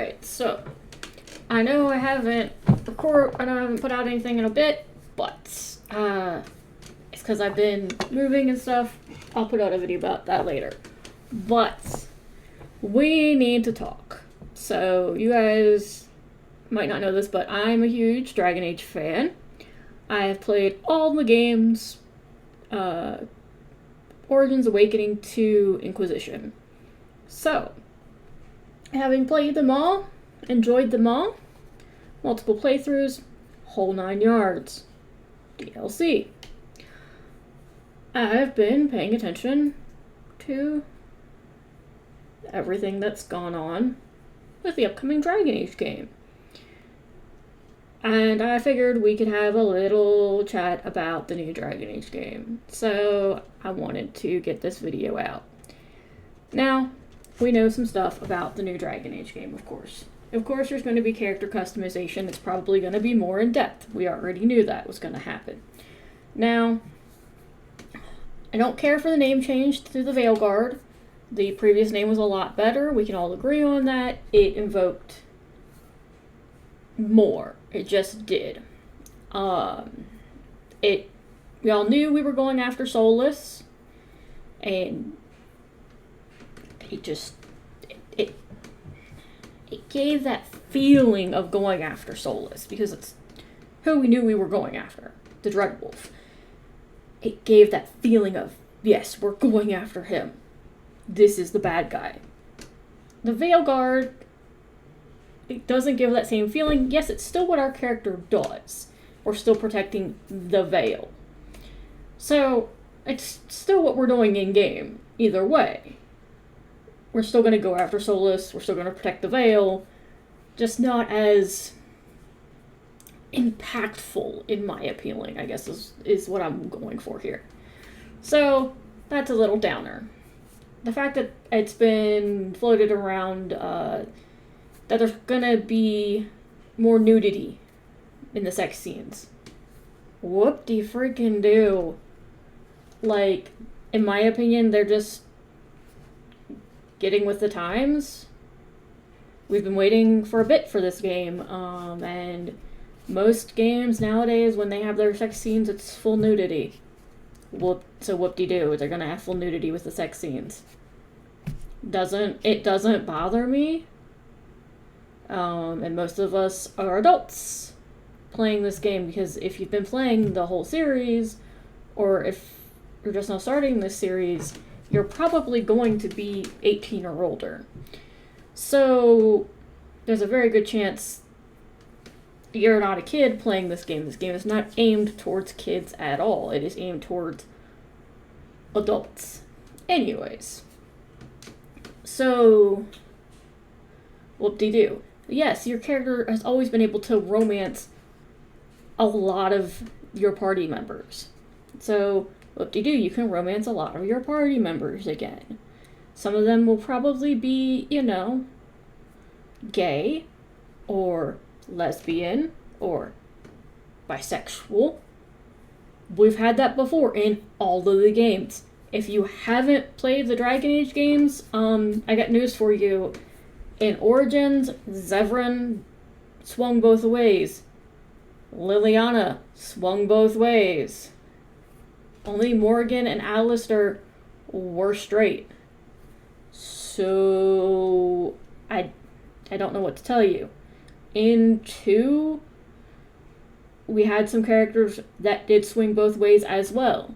Alright, so I know I haven't put out anything in a bit, but it's because I've been moving and stuff. I'll put out a video about that later. But we need to talk. So you guys might not know this, but I'm a huge Dragon Age fan. I have played all the games, Origins, Awakening to Inquisition. So, having played them all, enjoyed them all, multiple playthroughs, whole 9 yards, DLC. I've been paying attention to everything that's gone on with the upcoming Dragon Age game. And I figured we could have a little chat about the new Dragon Age game. So I wanted to get this video out. Now, we know some stuff about the new Dragon Age game, of course. Of course, there's going to be character customization. It's probably going to be more in-depth. We already knew that was going to happen. Now, I don't care for the name change to the Veilguard. The previous name was a lot better. We can all agree on that. It invoked more. It just did. We all knew we were going after Soulless, and it gave that feeling of going after Soulless, because it's who we knew we were going after, the Dreadwolf. It gave that feeling of, yes, we're going after him. This is the bad guy. The Veilguard, it doesn't give that same feeling. Yes, it's still what our character does. We're still protecting the Veil. So, it's still what we're doing in-game, either way. We're still going to go after Soulless, we're still going to protect the Veil, just not as impactful, in my opinion, I guess is what I'm going for here. So, that's a little downer. The fact that it's been floated around, that there's gonna be more nudity in the sex scenes. Whoop-de-freaking-do. Like, in my opinion, they're just getting with the times. We've been waiting for a bit for this game, and most games nowadays, when they have their sex scenes, it's full nudity. So whoop-de-doo, they're gonna have full nudity with the sex scenes. It doesn't bother me. And most of us are adults playing this game, because if you've been playing the whole series, or if you're just now starting this series, you're probably going to be 18 or older. So there's a very good chance you're not a kid playing this game. This game is not aimed towards kids at all. It is aimed towards adults. Anyways. So, whoop-de-doo. Yes, your character has always been able to romance a lot of your party members. So, whoop-de-doo, you can romance a lot of your party members again. Some of them will probably be, gay, or lesbian, or bisexual. We've had that before in all of the games. If you haven't played the Dragon Age games, I got news for you. In Origins, Zevran swung both ways. Liliana swung both ways. Only Morgan and Alistair were straight. So, I don't know what to tell you. In 2, we had some characters that did swing both ways as well.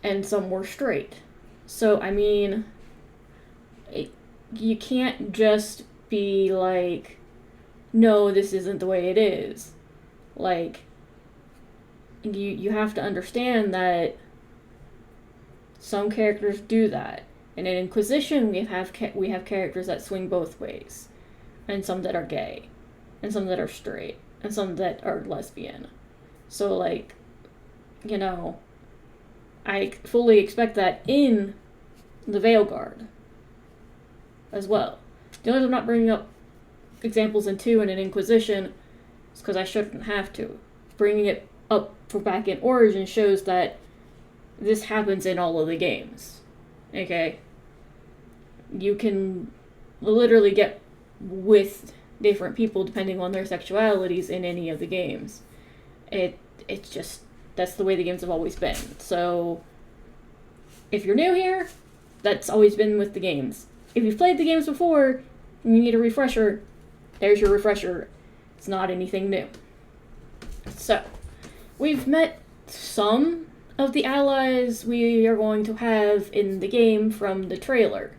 And some were straight. So, I mean, you can't just be like, no, this isn't the way it is. Like, you have to understand that some characters do that. And in Inquisition, we have characters that swing both ways. And some that are gay. And some that are straight. And some that are lesbian. So, like, I fully expect that in the Veilguard as well. The only reason I'm not bringing up examples in 2 and in Inquisition is because I shouldn't have to. Bringing it up for back in Origin shows that this happens in all of the games. Okay? You can literally get with different people depending on their sexualities in any of the games. It's just, that's the way the games have always been. So if you're new here, that's always been with the games. If you've played the games before and you need a refresher, there's your refresher. It's not anything new. So we've met some of the allies we are going to have in the game from the trailer.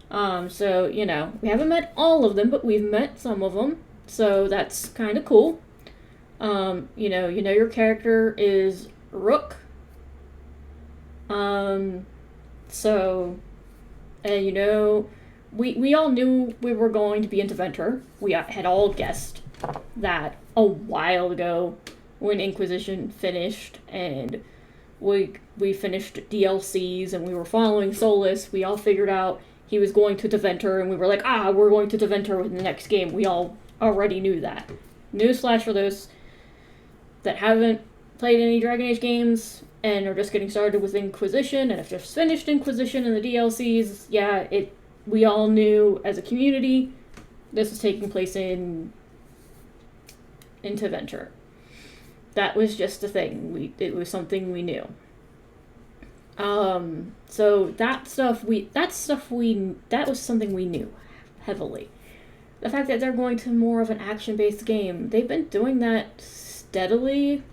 So, you know, we haven't met all of them, but we've met some of them. So that's kind of cool. You know your character is Rook. So, and you know, we all knew we were going to be into Venter. We had all guessed that a while ago when Inquisition finished and we finished DLCs and we were following Solus. We all figured out he was going to Deventer, and we were like, we're going to Deventer in the next game. We all already knew that. Newsflash for those that haven't played any Dragon Age games and are just getting started with Inquisition and have just finished Inquisition and the DLCs, we all knew as a community this was taking place in Deventer. That was just a thing. It was something we knew. So that was something we knew heavily. The fact that they're going to more of an action-based game, they've been doing that steadily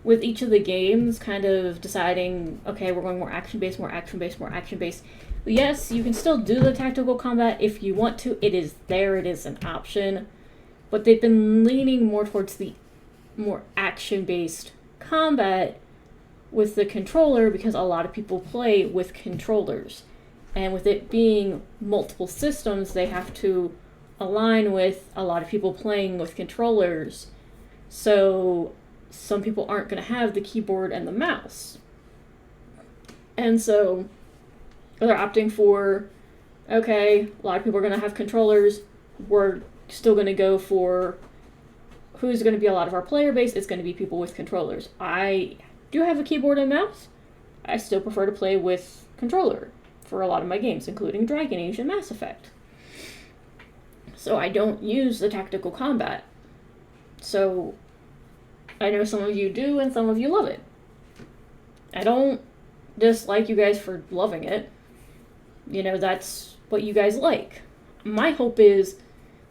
with each of the games, kind of deciding, okay, we're going more action-based, more action-based, more action-based. Yes, you can still do the tactical combat if you want to. It is there, it is an option. But they've been leaning more towards the more action-based combat with the controller because a lot of people play with controllers. And with it being multiple systems, they have to align with a lot of people playing with controllers. So some people aren't going to have the keyboard and the mouse. And so they're opting for, okay, a lot of people are going to have controllers. We're still going to go for who's going to be a lot of our player base. It's going to be people with controllers. I do have a keyboard and mouse. I still prefer to play with controller for a lot of my games, including Dragon Age and Mass Effect. So I don't use the tactical combat. So I know some of you do and some of you love it. I don't dislike you guys for loving it. You know, that's what you guys like. My hope is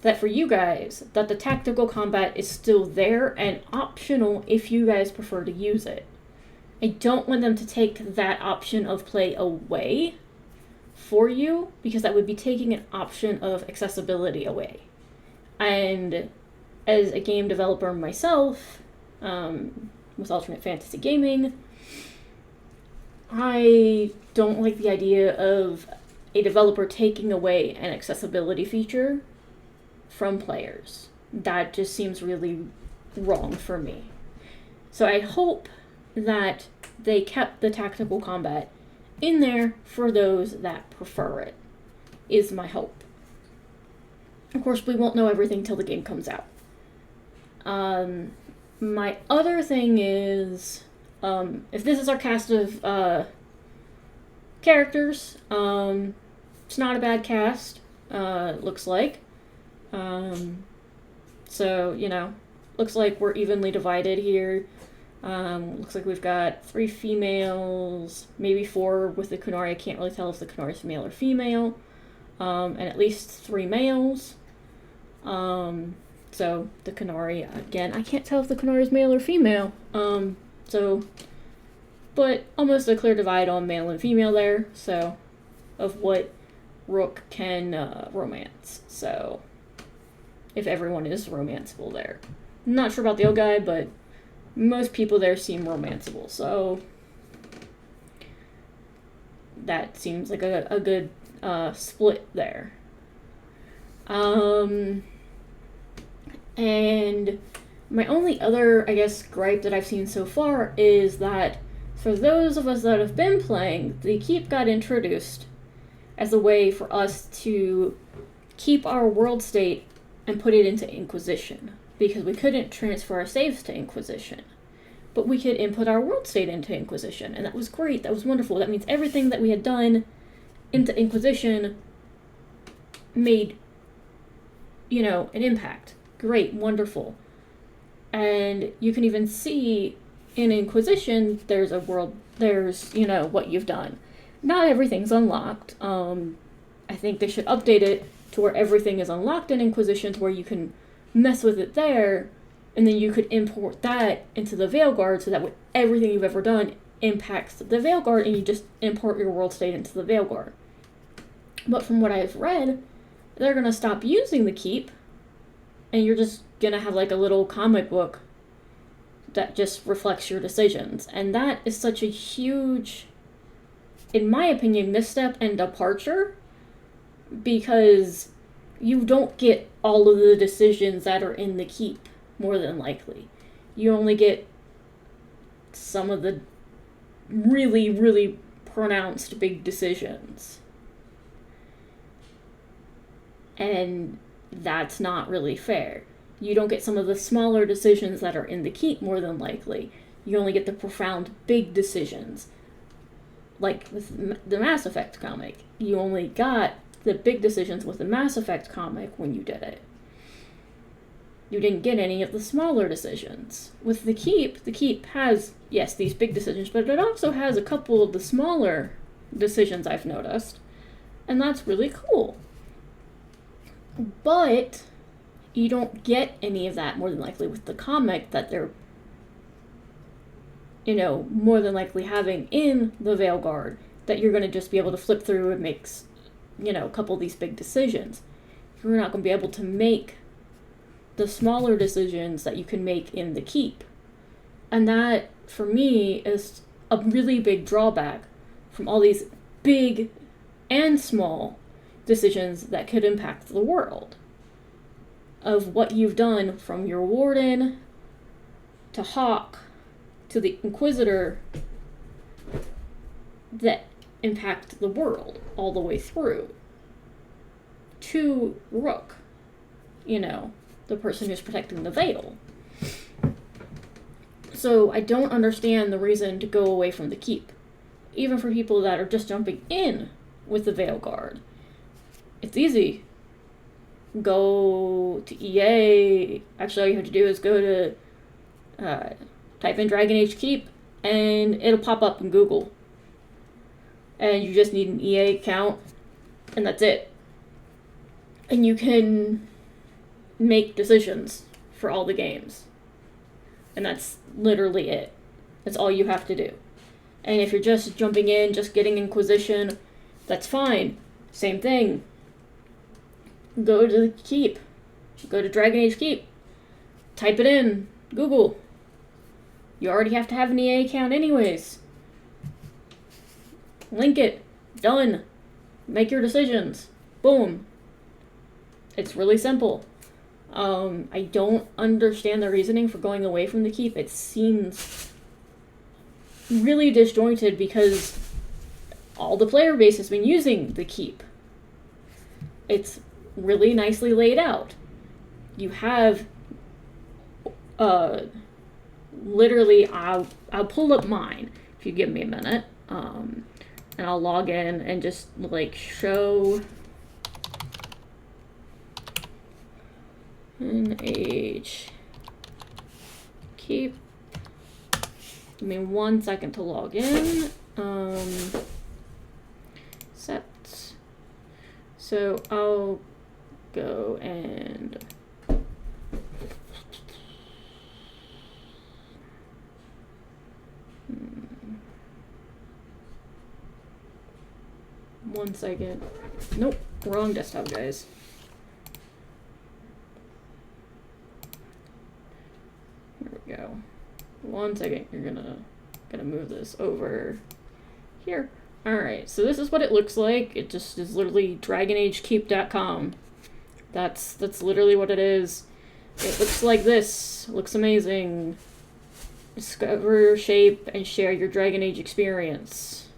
that for you guys, that the tactical combat is still there and optional if you guys prefer to use it. I don't want them to take that option of play away for you, because that would be taking an option of accessibility away. And as a game developer myself, with Alternate Fantasy Gaming, I don't like the idea of a developer taking away an accessibility feature from players. That just seems really wrong for me. So I hope that they kept the tactical combat in there for those that prefer it, is my hope. Of course, we won't know everything till the game comes out. My other thing is, if this is our cast of characters, it's not a bad cast, looks like. So, you know, looks like we're evenly divided here. Looks like we've got 3 females, maybe 4 with the Kunari. I can't really tell if the Kunari is male or female. And at least 3 males. So the Kunari, again, I can't tell if the Kunari is male or female. But almost a clear divide on male and female there, so, of what Rook can romance. So, if everyone is romanceable there. I'm not sure about the old guy, but most people there seem romanceable, so that seems like a good split there. And my only other, I guess, gripe that I've seen so far is that for those of us that have been playing, the Keep got introduced as a way for us to keep our world state and put it into Inquisition, because we couldn't transfer our saves to Inquisition. But we could input our world state into Inquisition, and that was great, that was wonderful. That means everything that we had done into Inquisition made, an impact. Great, wonderful. And you can even see in Inquisition, there's what you've done. Not everything's unlocked. I think they should update it to where everything is unlocked in Inquisition, to where you can mess with it there, and then you could import that into the Veilguard, so that with everything you've ever done impacts the Veilguard, and you just import your world state into the Veilguard. But from what I've read, they're going to stop using the keep, and you're just going to have like a little comic book that just reflects your decisions. And that is such a huge, in my opinion, misstep and departure, because you don't get all of the decisions that are in the keep, more than likely. You only get some of the really, really pronounced big decisions. And that's not really fair. You don't get some of the smaller decisions that are in the keep, more than likely. You only get the profound big decisions. Like with the Mass Effect comic, you only got the big decisions with the Mass Effect comic when you did it. You didn't get any of the smaller decisions. With the keep has, yes, these big decisions, but it also has a couple of the smaller decisions I've noticed. And that's really cool. But you don't get any of that, more than likely, with the comic that they're, more than likely having in the Veilguard, that you're going to just be able to flip through and make, a couple of these big decisions. You're not going to be able to make the smaller decisions that you can make in the keep. And that, for me, is a really big drawback from all these big and small decisions that could impact the world. Of what you've done from your Warden to Hawk to the Inquisitor that impact the world all the way through to Rook, the person who's protecting the Veil. So I don't understand the reason to go away from the keep, even for people that are just jumping in with the Veilguard. It's easy. Go to EA. Actually, all you have to do is go to type in Dragon Age Keep, and it'll pop up in Google. And you just need an EA account, and that's it. And you can make decisions for all the games. And that's literally it. That's all you have to do. And if you're just jumping in, just getting Inquisition, that's fine. Same thing. Go to the Keep. Go to Dragon Age Keep. Type it in. Google. You already have to have an EA account anyways. Link it. Done. Make your decisions. Boom. It's really simple. I don't understand the reasoning for going away from the Keep. It seems really disjointed because all the player base has been using the Keep. It's really nicely laid out. You have literally, I'll pull up mine if you give me a minute, and I'll log in and just show an age keep. Give me 1 second to log in. Accept. So I'll go and one second. Nope, wrong desktop, guys. Here we go. 1 second. You're gonna move this over here. Alright, so this is what it looks like. It just is literally DragonAgeKeep.com. That's literally what it is. It looks like this. It looks amazing. Discover, shape, and share your Dragon Age experience.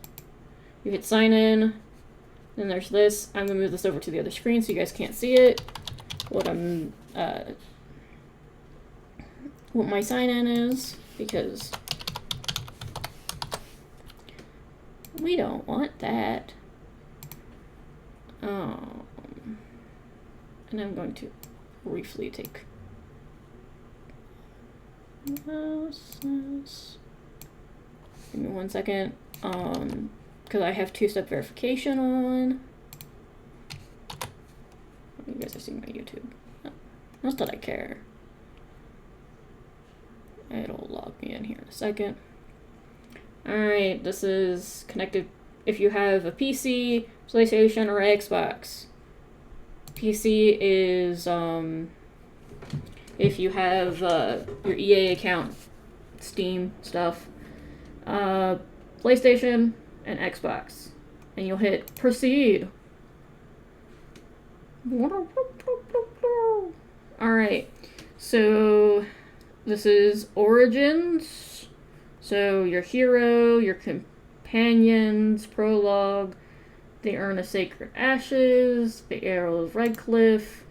You hit sign in. Then there's this. I'm gonna move this over to the other screen so you guys can't see it. What my sign in is, because we don't want that. And I'm going to briefly take this. Give me 1 second. Because I have two-step verification on. You guys are seeing my YouTube. Not that I care. It'll log me in here in a second. Alright, this is connected if you have a PC, PlayStation, or Xbox. PC is, if you have your EA account, Steam stuff, PlayStation, and Xbox. And you'll hit proceed. Alright, so this is Origins. So your hero, your companions, prologue, the Urn of Sacred Ashes, the Arrow of Redcliffe,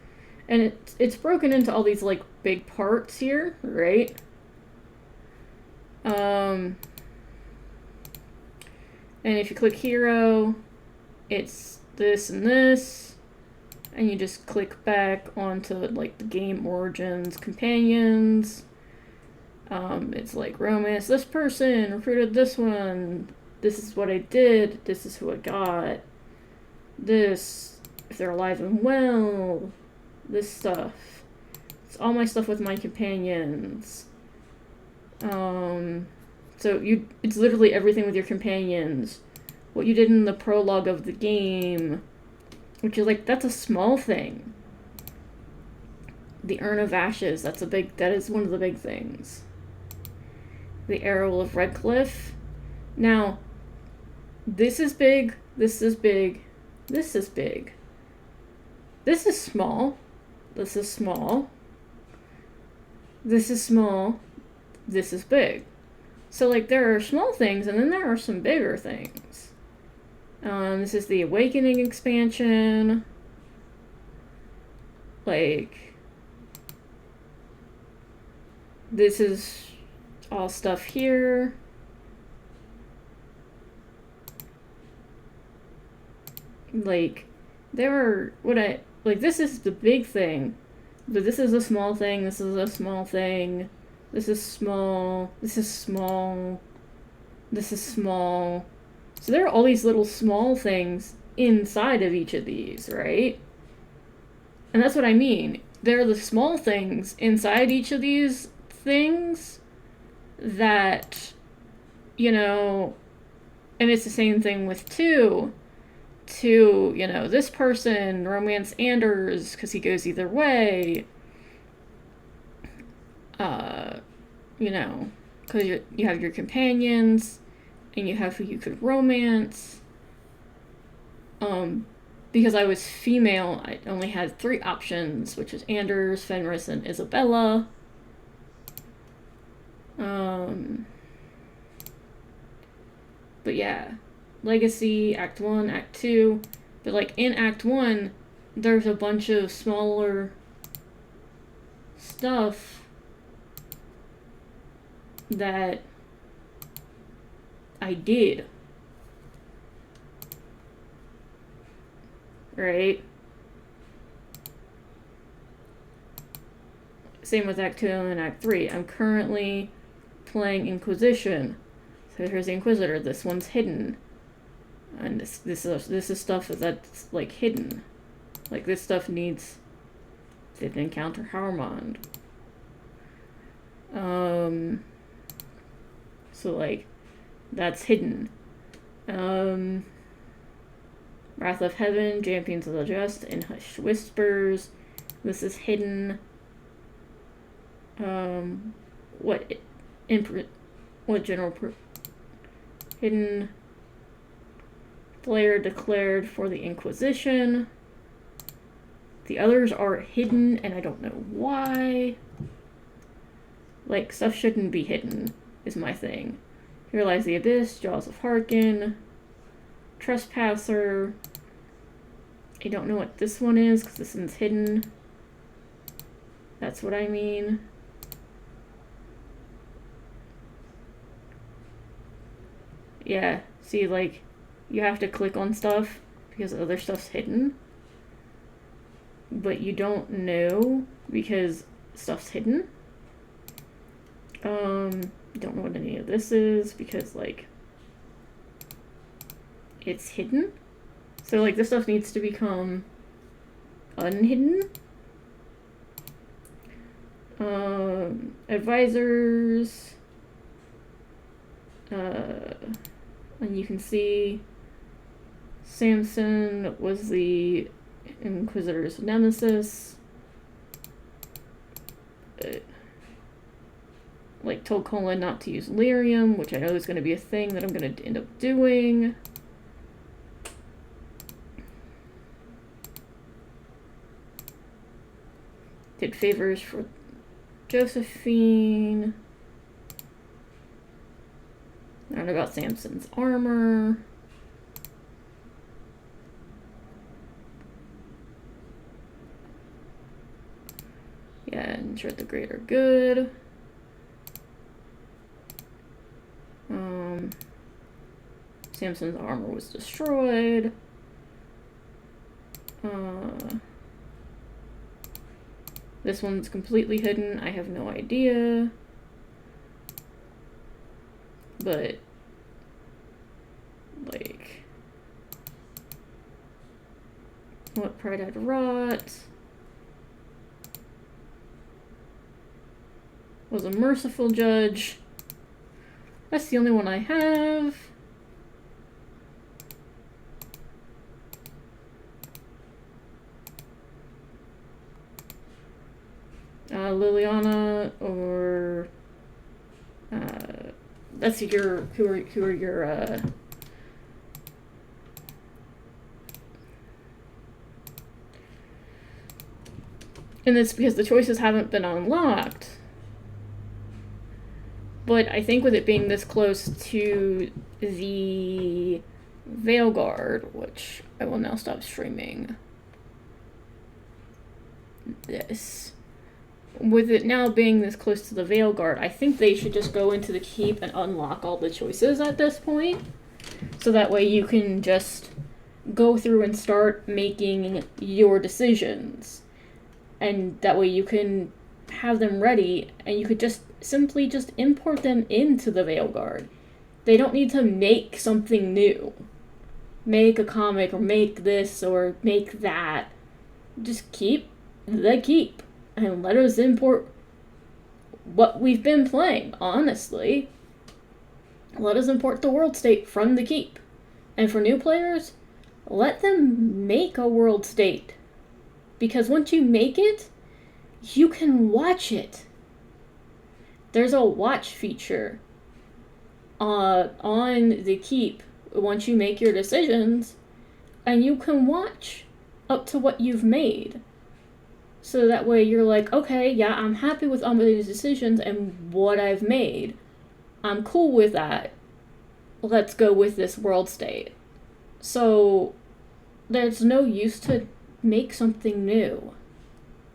and it's broken into all these like big parts here, right? And if you click hero, it's this and this, and you just click back onto like the game Origins companions. It's like romance. This person recruited this one. This is what I did. This is who I got. This, if they're alive and well. This stuff. It's all my stuff with my companions. So it's literally everything with your companions. What you did in the prologue of the game, which is like, that's a small thing. The Urn of Ashes, that is one of the big things. The Arrow of Redcliffe. Now, this is big, this is big, this is big. This is small, this is small, this is small, this is big. So, like, there are small things, and then there are some bigger things. This is the Awakening expansion. Like, this is all stuff here. Like, this is the big thing. But this is a small thing, this is a small thing. This is small, this is small, this is small. So there are all these little small things inside of each of these, right? And that's what I mean. There are the small things inside each of these things that, you know, and it's the same thing with two, you know, this person, romance Anders, because he goes either way. You know, because you have your companions, and you have who you could romance. Because I was female, I only had 3 options, which is Anders, Fenris, and Isabella. But yeah, Legacy, Act 1, Act 2. But like in Act 1, there's a bunch of smaller stuff that I did. Right? Same with Act 2 and Act 3. I'm currently playing Inquisition. So here's the Inquisitor. This one's hidden. And this is stuff that's like hidden. Like this stuff needs to encounter Harmond. So like that's hidden. Wrath of Heaven, Champions of the Just, and Hushed Whispers. This is hidden. What general hidden. Flare declared for the Inquisition. The others are hidden, and I don't know why. Like, stuff shouldn't be hidden, is my thing. Here Lies the Abyss, Jaws of Harkin, Trespasser. I don't know what this one is, because this one's hidden. That's what I mean. Yeah, see, like, you have to click on stuff, because other stuff's hidden. but you don't know because stuff's hidden. You don't know what any of this is because, like, it's hidden. So, like, this stuff needs to become unhidden. Advisors. And you can see Samson was the Inquisitor's nemesis. Like, told Colin not to use lyrium, which I know is going to be a thing that I'm going to end up doing. Did favors for Josephine. Learned about Samson's armor. Yeah, ensure the greater good. Samson's armor was destroyed. This one's completely hidden. I have no idea. But, like, what pride I'd wrought. Was a merciful judge. That's the only one I have. Liliana or that's your who are your and it's because the choices haven't been unlocked. But I think with it being this close to the Veilguard, which I will now stop streaming this. With it now being this close to the Veilguard, I think they should just go into the keep and unlock all the choices at this point. So that way you can just go through and start making your decisions. And that way you can have them ready and you could just simply just import them into the Veilguard. They don't need to make something new. Make a comic or make this or make that. Just keep the keep. And let us import what we've been playing, honestly. Let us import the world state from the keep. And for new players, let them make a world state. Because once you make it, you can watch it. There's a watch feature on the keep once you make your decisions, and you can watch up to what you've made. So that way you're like, okay, yeah, I'm happy with all of these decisions and what I've made. I'm cool with that. Let's go with this world state. So there's no use to make something new.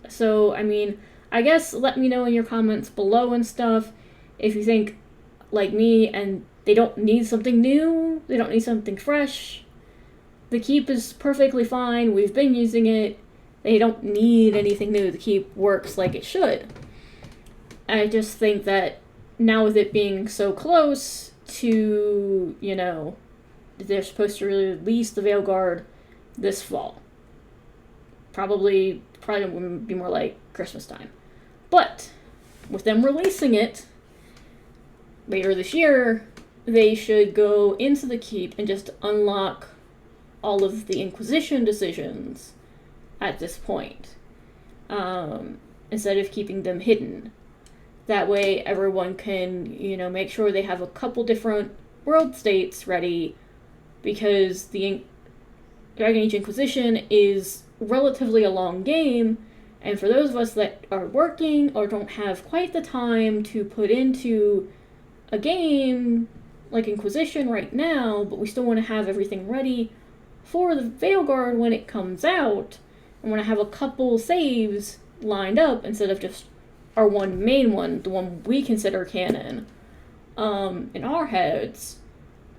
So, I mean, I guess let me know in your comments below and stuff if you think like me and they don't need something new, they don't need something fresh. The keep is perfectly fine. We've been using it. They don't need anything new. The keep works like it should. I just think that now with it being so close to, you know, they're supposed to release the Veilguard this fall. Probably would be more like Christmas time. But with them releasing it later this year, they should go into the keep and just unlock all of the Inquisition decisions at this point, instead of keeping them hidden. That way everyone can, you know, make sure they have a couple different world states ready, because the Dragon Age Inquisition is relatively a long game, and for those of us that are working or don't have quite the time to put into a game like Inquisition right now, but we still want to have everything ready for the Veilguard when it comes out, I want to have a couple saves lined up instead of just our one main one, the one we consider canon, in our heads.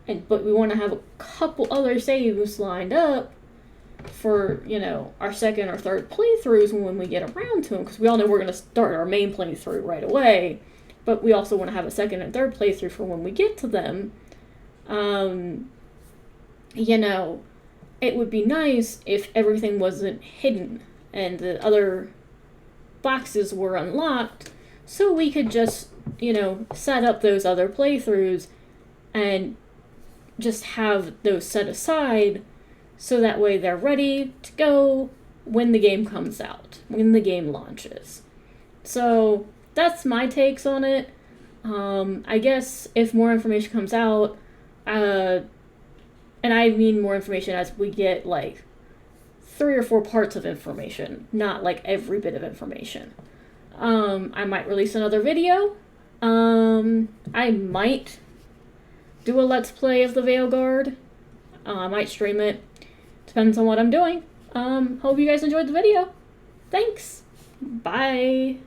But we want to have a couple other saves lined up for, you know, our second or third playthroughs when we get around to them, because we all know we're going to start our main playthrough right away, but we also want to have a second and third playthrough for when we get to them. You know, it would be nice if everything wasn't hidden and the other boxes were unlocked, so we could just, you know, set up those other playthroughs and just have those set aside so that way they're ready to go when the game comes out, when the game launches. So that's my takes on it. I guess if more information comes out, and I mean more information as we get like 3 or 4 parts of information, not like every bit of information. I might release another video. I might do a Let's Play of the Veilguard. I might stream it. Depends on what I'm doing. Hope you guys enjoyed the video. Thanks. Bye.